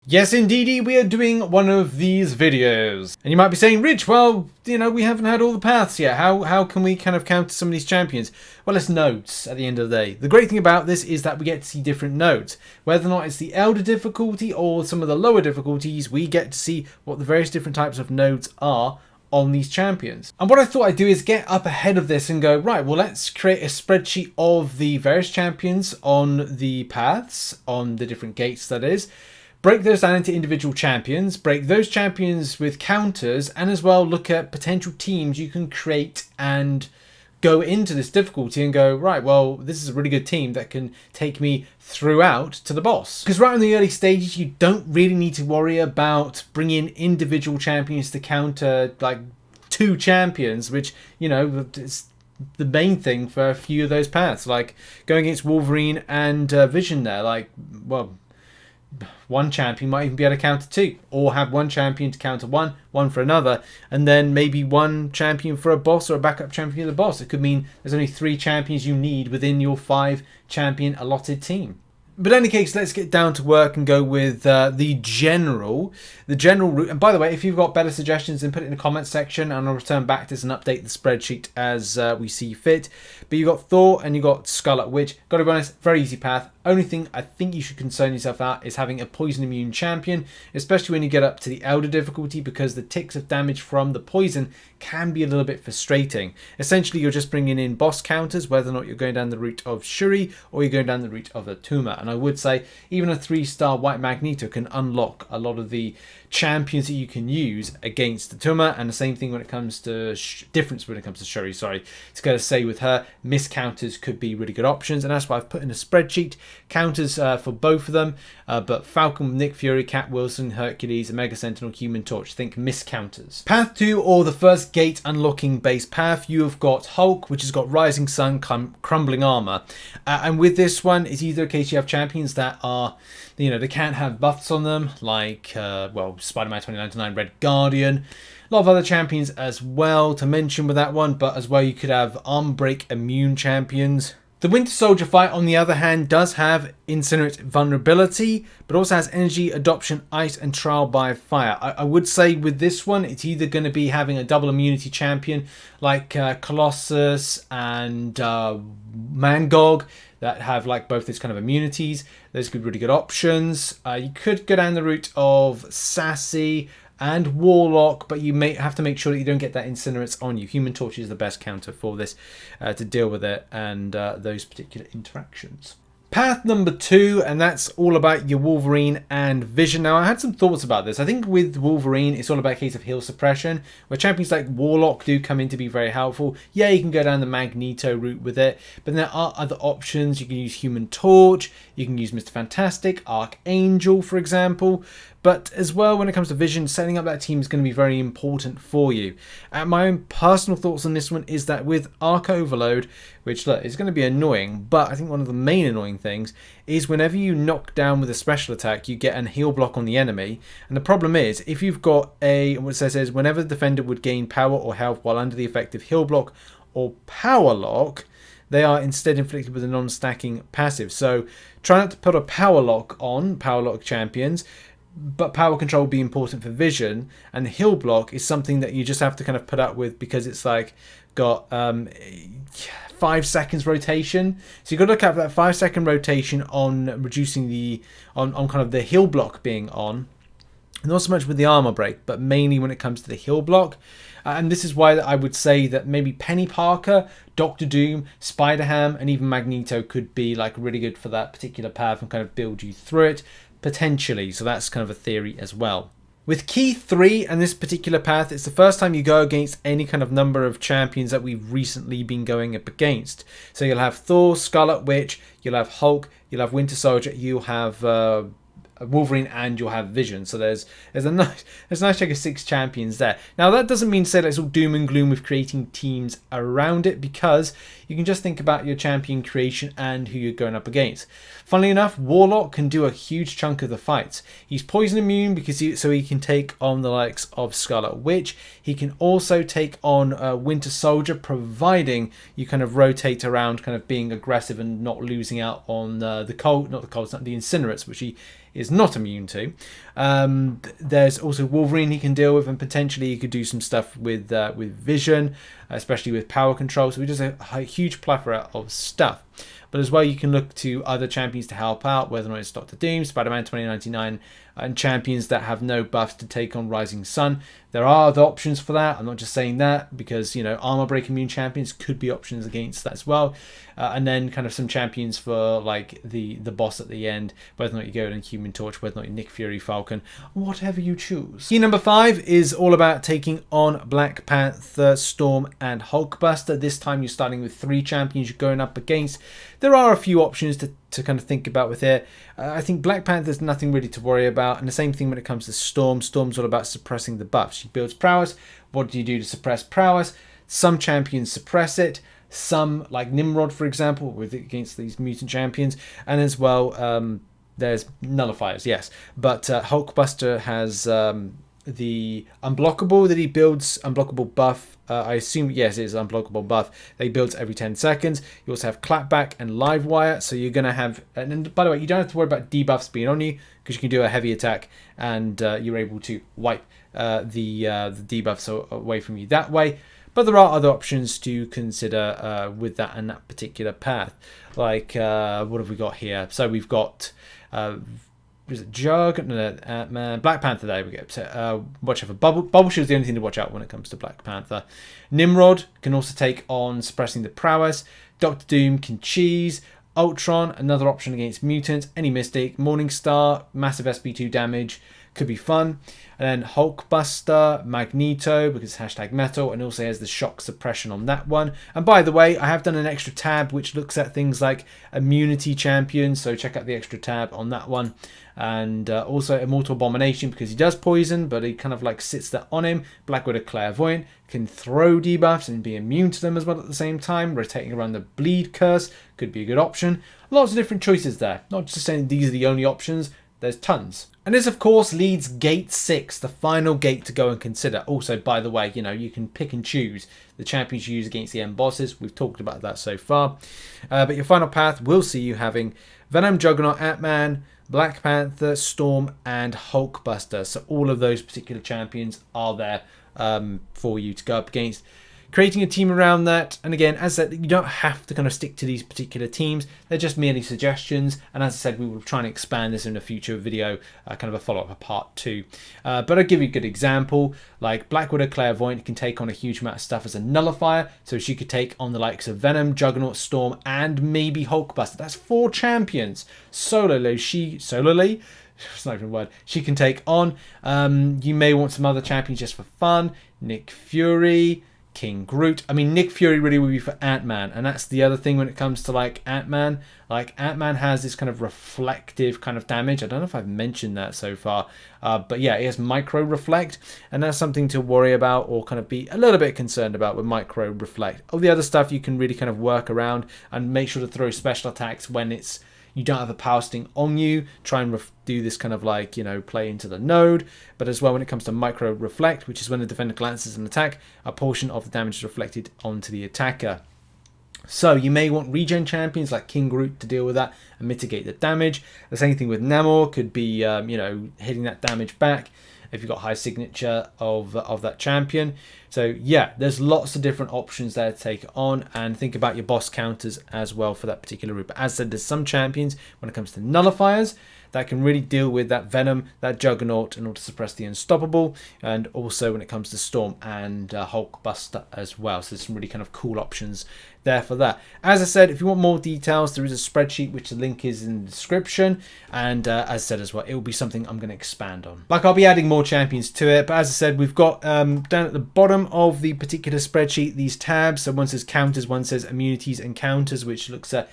Yes, indeedy, we are doing one of these videos. And you might be saying, Rich, well, you know, we haven't had all the paths yet. How can we kind of counter some of these champions? Well, it's nodes at the end of the day. The great thing about this is that we get to see different nodes. Whether or not it's the Elder difficulty or some of the lower difficulties, we get to see what the various different types of nodes are on these champions. And what I thought I'd do is get up ahead of this and go, right, well, let's create a spreadsheet of the various champions on the paths, on the different gates that is. Break those down into individual champions, break those champions with counters, and as well look at potential teams you can create and go into this difficulty and go, right, well, this is a really good team that can take me throughout to the boss. Because right in the early stages, you don't really need to worry about bringing individual champions to counter like two champions, which, you know, it's the main thing for a few of those paths. Like going against Wolverine and Vision there, like, well, one champion might even be able to counter two, or have one champion to counter one for another, and then maybe one champion for a boss or a backup champion for the boss. It could mean there's only 3 champions you need within your 5 champion allotted team. But in any case, let's get down to work and go with the general route. And by the way, if you've got better suggestions, then put it in the comments section, and I'll return back to this and update the spreadsheet as we see fit. But you got Thor and you got Scarlet Witch. Got to be honest, very easy path. Only thing I think you should concern yourself about is having a poison immune champion, especially when you get up to the Elder difficulty, because the ticks of damage from the poison can be a little bit frustrating. Essentially, you're just bringing in boss counters, whether or not you're going down the route of Shuri or you're going down the route of a Tuma. And I would say even a 3-star White Magneto can unlock a lot of the champions that you can use against the Tuma, and the same thing when it comes to difference when it comes to Shuri. Sorry, it's going to say with her, miss counters could be really good options, and that's why I've put in a spreadsheet counters for both of them. But Falcon, Nick Fury, Cat Wilson, Hercules, Mega Sentinel, Human Torch. Think miss counters. Path 2, or the first gate unlocking base path, you have got Hulk, which has got Rising Sun, Crumbling Armor, and with this one, it's either a case you have champions that are, you know, they can't have buffs on them, like well, Spider-Man 2099, Red Guardian. A lot of other champions as well to mention with that one, but as well you could have arm break immune champions. The Winter Soldier fight, on the other hand, does have Incinerate vulnerability, but also has Energy, Adoption, Ice, and Trial by Fire. I would say with this one, it's either going to be having a double immunity champion like Colossus and Mangog that have like both these kind of immunities. Those could be really good options. You could go down the route of Sassy and Warlock, but you may have to make sure that you don't get that Incinerates on you. Human Torch is the best counter for this to deal with it and those particular interactions. Path number 2, and that's all about your Wolverine and Vision. Now, I had some thoughts about this. I think with Wolverine, it's all about a case of heal suppression, where champions like Warlock do come in to be very helpful. Yeah, you can go down the Magneto route with it, but there are other options. You can use Human Torch, you can use Mr. Fantastic, Archangel, for example. But as well, when it comes to Vision, setting up that team is going to be very important for you. My own personal thoughts on this one is that with Arc Overload, which look, is going to be annoying, but I think one of the main annoying things is whenever you knock down with a special attack, you get an heal block on the enemy. And the problem is, if you've got what it says is, whenever the defender would gain power or health while under the effect of heal block or power lock, they are instead inflicted with a non-stacking passive. So try not to put a power lock on power lock champions, but power control will be important for Vision, and the heal block is something that you just have to kind of put up with because it's like got 5 seconds rotation. So you've got to look at that 5-second rotation on reducing the on kind of the heal block being on. Not so much with the armor break, but mainly when it comes to the heal block. And this is why I would say that maybe Penny Parker, Doctor Doom, Spider-Ham, and even Magneto could be like really good for that particular path and kind of build you through it. Potentially, so that's kind of a theory as well. With Key 3 and this particular path, it's the first time you go against any kind of number of champions that we've recently been going up against. So you'll have Thor, Scarlet Witch, you'll have Hulk, you'll have Winter Soldier, you'll have Wolverine, and you'll have Vision. So there's a nice check of 6 champions there. Now that doesn't mean to say that it's all doom and gloom with creating teams around it, because you can just think about your champion creation and who you're going up against. Funnily enough, Warlock can do a huge chunk of the fights. He's poison immune because so he can take on the likes of Scarlet Witch. He can also take on Winter Soldier, providing you kind of rotate around, kind of being aggressive and not losing out on the Incinerates, which he is not immune to. There's also Wolverine he can deal with, and potentially he could do some stuff with vision, especially with power control. So we just have a huge plethora of stuff. But as well, you can look to other champions to help out, whether or not it's Doctor Doom, Spider-Man 2099, and champions that have no buffs to take on Rising Sun. There are other options for that. I'm not just saying that because, you know, armor break immune champions could be options against that as well. And then kind of some champions for like the boss at the end, whether or not you go in Human Torch, whether or not you Nick Fury, Falcon, whatever you choose. Key number 5 is all about taking on Black Panther, Storm, and Hulkbuster. This time you're starting with 3 champions you're going up against. There are a few options to kind of think about with here. I think Black Panther's nothing really to worry about, and the same thing when it comes to Storm. Storm's all about suppressing the buffs. She builds prowess. What do you do to suppress prowess? Some champions suppress it. Some, like Nimrod, for example, with against these mutant champions, and as well, there's nullifiers, yes. But Hulkbuster has the unblockable that he builds, unblockable buff. I assume, yes, it is unblockable buff. They builds every 10 seconds. You also have clapback and live wire, so you're going to have, and by the way, you don't have to worry about debuffs being on you, because you can do a heavy attack, and you're able to wipe the debuffs away from you that way. But there are other options to consider with that and that particular path. Like, what have we got here? So we've got, is it Jug? No, man, Black Panther, there we go. So, watch out for Bubble. Bubble Shield is the only thing to watch out when it comes to Black Panther. Nimrod can also take on suppressing the prowess. Doctor Doom can cheese. Ultron, another option against mutants. Any Mystic. Morningstar, massive SP2 damage. Could be fun. And then Hulkbuster, Magneto, because hashtag metal, and also has the shock suppression on that one. And by the way, I have done an extra tab which looks at things like immunity champions, so check out the extra tab on that one. And also Immortal Abomination, because he does poison, but he kind of like sits that on him. Black Widow Clairvoyant can throw debuffs and be immune to them as well at the same time. Rotating around the bleed curse could be a good option. Lots of different choices there. Not just saying these are the only options. There's tons. And this, of course, leads Gate 6, the final gate to go and consider. Also, by the way, you know, you can pick and choose the champions you use against the end bosses. We've talked about that so far. But your final path will see you having Venom, Juggernaut, Ant-Man, Black Panther, Storm, and Hulkbuster. So all of those particular champions are there for you to go up against. Creating a team around that, and again, as I said, you don't have to kind of stick to these particular teams. They're just merely suggestions, and as I said, we will try and expand this in a future video, kind of a follow-up, a part 2. But I'll give you a good example, like Black Widow Clairvoyant can take on a huge amount of stuff as a nullifier, so she could take on the likes of Venom, Juggernaut, Storm, and maybe Hulkbuster. That's 4 champions. Solely, it's not even a word, she can take on. You may want some other champions just for fun. Nick Fury, King Groot. I mean, Nick Fury really would be for Ant-Man, and that's the other thing when it comes to like Ant-Man. Like Ant-Man has this kind of reflective kind of damage. I don't know if I've mentioned that so far, but yeah, he has micro reflect, and that's something to worry about or kind of be a little bit concerned about with micro reflect. All the other stuff you can really kind of work around and make sure to throw special attacks when it's you don't have a power sting on you. Try and do this kind of like, you know, play into the node. But as well, when it comes to micro reflect, which is when the defender glances an attack, a portion of the damage is reflected onto the attacker. So you may want regen champions like King Groot to deal with that and mitigate the damage. The same thing with Namor, could be, you know, hitting that damage back if you've got high signature of that champion. So yeah, there's lots of different options there to take on, and think about your boss counters as well for that particular route. But as I said, there's some champions when it comes to nullifiers that can really deal with that Venom, that Juggernaut in order to suppress the Unstoppable, and also when it comes to Storm and Hulkbuster as well. So there's some really kind of cool options there for that. As I said, if you want more details, there is a spreadsheet which the link is in the description, and as I said as well, it will be something I'm going to expand on. Like, I'll be adding more champions to it, but as I said, we've got down at the bottom of the particular spreadsheet these tabs. So one says counters, one says immunities and counters, which looks at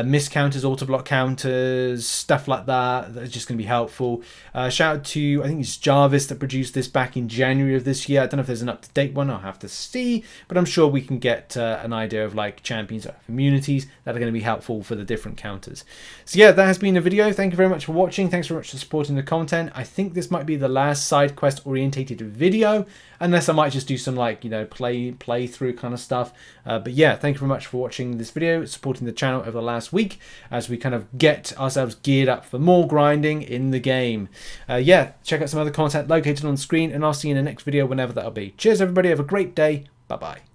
miss counters, auto block counters, stuff like that. That's just going to be helpful. Shout out to, I think it's Jarvis that produced this back in January of this year. I don't know if there's an up-to-date one, I'll have to see, but I'm sure we can get an idea of like champions or immunities that are going to be helpful for the different counters. So yeah, that has been the video. Thank you very much for watching. Thanks very much for supporting the content. I think this might be the last side quest orientated video, unless I might just do some like, you know, play through kind of stuff. But yeah, thank you very much for watching this video, supporting the channel over the last week as we kind of get ourselves geared up for more grinding in the game. Yeah, check out some other content located on screen, and I'll see you in the next video whenever that'll be. Cheers everybody, have a great day, bye bye.